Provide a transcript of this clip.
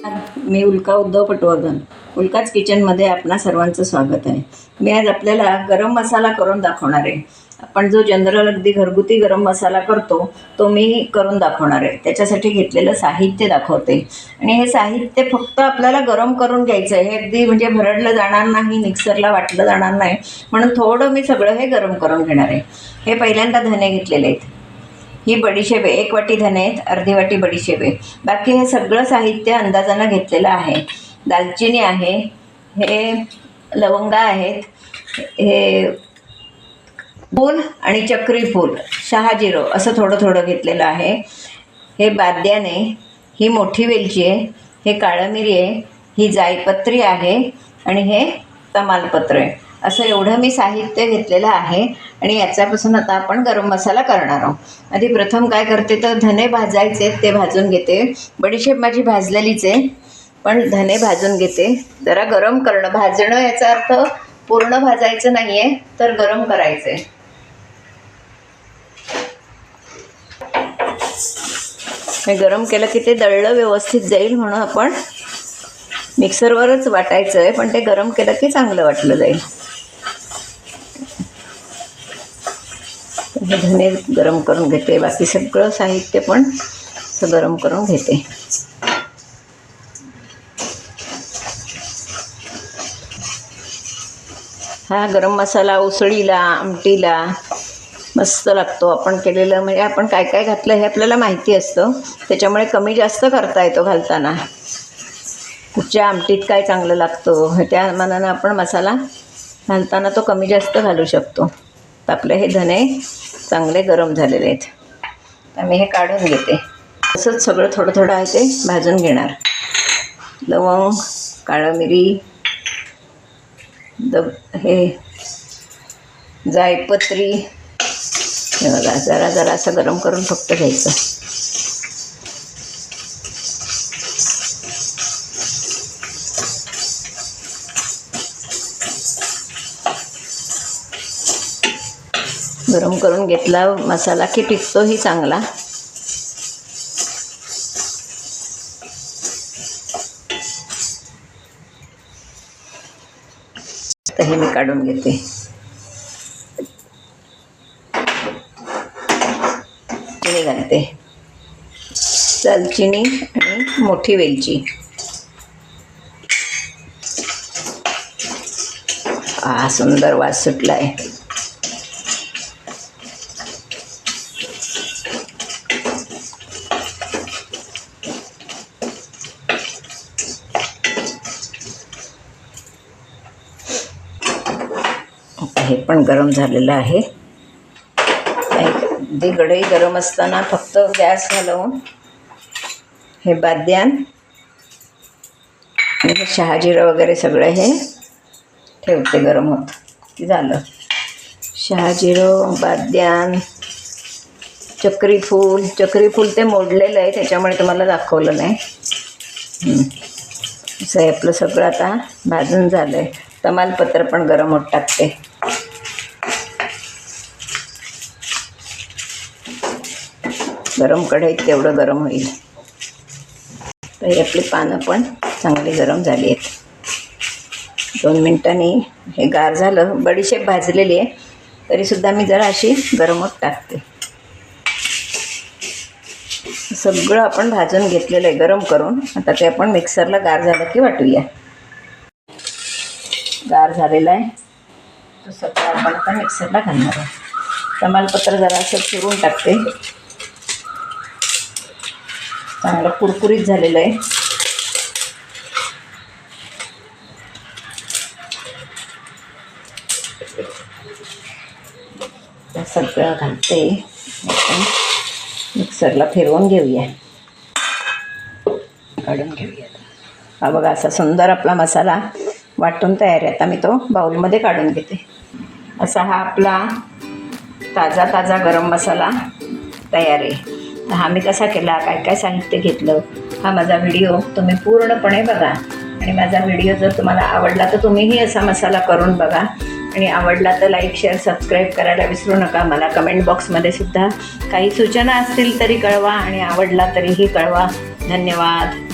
मी उल्का उद्धव पटवर्धन, उल्काच किचनमध्ये आपणा सर्वांचं स्वागत आहे। मी आज आपल्याला गरम मसाला करून दाखवणार आहे। आपण जो जनरल अगदी घरगुती गरम मसाला करतो तो मी करून दाखवणार आहे। त्याच्यासाठी घेतलेलं साहित्य दाखवते आणि हे साहित्य फक्त आपल्याला गरम करून घ्यायचं आहे। हे अगदी म्हणजे भरडलं जाणार नाही, मिक्सरला वाटलं जाणार नाही, म्हणून थोडं मी सगळं हे गरम करून घेणार आहे। हे पहिल्यांदा धने घेतलेले आहेत, ही बडीशेप आहे, 1 वाटी धने आहेत, अर्धी वाटी बडीशेप आहे। बाकी हे सगळं साहित्य अंदाजानं घेतलेलं आहे। दालचिनी आहे, हे लवंगा आहेत, हे फूल आणि चक्री फूल, शहाजिरं असं थोडं थोडं घेतलेलं आहे। हे बाद्यान आहे, ही मोठी वेलची आहे, हे काळं मिरी आहे, ही जायपत्री आहे आणि हे तमालपत्र आहे। असं एवढं मी साहित्य घेतलेलं आहे आणि याच्यापासून आता आपण गरम मसाला करणार आहोत। आधी प्रथम काय करते तर धने भाजायचे, ते भाजून घेते। बडीशेप माझी भाजलेलीच आहे, पण धने भाजून घेते। जरा गरम करणं, भाजणं याचा अर्थ पूर्ण भाजायचं नाही आहे, तर गरम करायचं आहे। हे गरम केलं की ते दळलं व्यवस्थित जाईल, म्हणून आपण मिक्सरवरच वाटायचं आहे, पण ते गरम केलं की चांगलं वाटलं जाईल। हे धने गरम करून घेते, बाकी सगळं साहित्य पण गरम करून घेते। हा गरम मसाला उसळीला, आमटीला मस्त लागतो। आपण केलेलं म्हणजे आपण काय काय घातलं हे आपल्याला माहिती असतं, त्याच्यामुळे कमी जास्त करता येतो घालताना। कुठच्या आमटीत काय चांगलं लागतं त्या मानानं आपण मसाला घालताना तो कमी जास्त घालू शकतो। तर आपले हे धने चांगले गरम झालेले आहेत, तर मी हे काढून घेते। असंच सगळं थोडं थोडं आहे ते भाजून घेणार। लवंग, काळं मिरी, हे जायपत्री, हे बघा जरा जरा असं गरम करून फक्त घ्यायचं। गरम करून घेतला मसाला की टिकतोही चांगला। तर हे मी काढून घेते। चिनी घालते, दालचिनी आणि मोठी वेलची। सुंदर वास सुटला आहे। हे पण गरम झालेलं आहे। अगदी कढई गरम असताना फक्त गॅस घालवून हे बाद्यान आणि हे शहाजिरं वगैरे सगळं हे ठेवते गरम होत की झालं। शहाजिरं, बाद्यान, चक्री फूल ते मोडलेलं आहे, त्याच्यामुळे तुम्हाला दाखवलं नाही। असं आहे आपलं सगळं आता भाजून झालं आहे। तमालपत्र पण गरम होत टाकते। गरम कढईत तेवढं गरम होईल। तर ही आपली पानं पण चांगली गरम झाली आहेत। 2 मिनिटांनी हे गार झालं। बडीशेप भाजलेली आहे, तरीसुद्धा मी जरा अशी गरम होत टाकते। सगळं आपण भाजून घेतलेलं आहे गरम करून। आता ते आपण मिक्सरला गार झालं की वाटूया। गार झालेला आहे तो सगळं आपण आता मिक्सरला घालणार आहे। तमालपत्र जरा असं चुरून टाकते। चांगलं कुरकुरीत झालेलं आहे। सगळं घालते, आपण मिक्सरला फिरवून घेऊया, काढून घेऊया। हा बघा असा सुंदर आपला मसाला वाटून तयार आहे। आता मी तो बाउलमध्ये काढून घेते। असा हा आपला ताजा ताजा गरम मसाला तयार आहे। तर हा मी कसा केला, काय काय साहित्य घेतलं, हा माझा व्हिडिओ तुम्ही पूर्णपणे बघा। आणि माझा व्हिडिओ जर तुम्हाला आवडला तर तुम्हीही असा मसाला करून बघा। आणि आवडला तर लाईक, शेअर, सबस्क्राईब करायला विसरू नका। मला कमेंट बॉक्समध्ये सुद्धा काही सूचना असतील तरी कळवा आणि आवडला तरीही कळवा। धन्यवाद।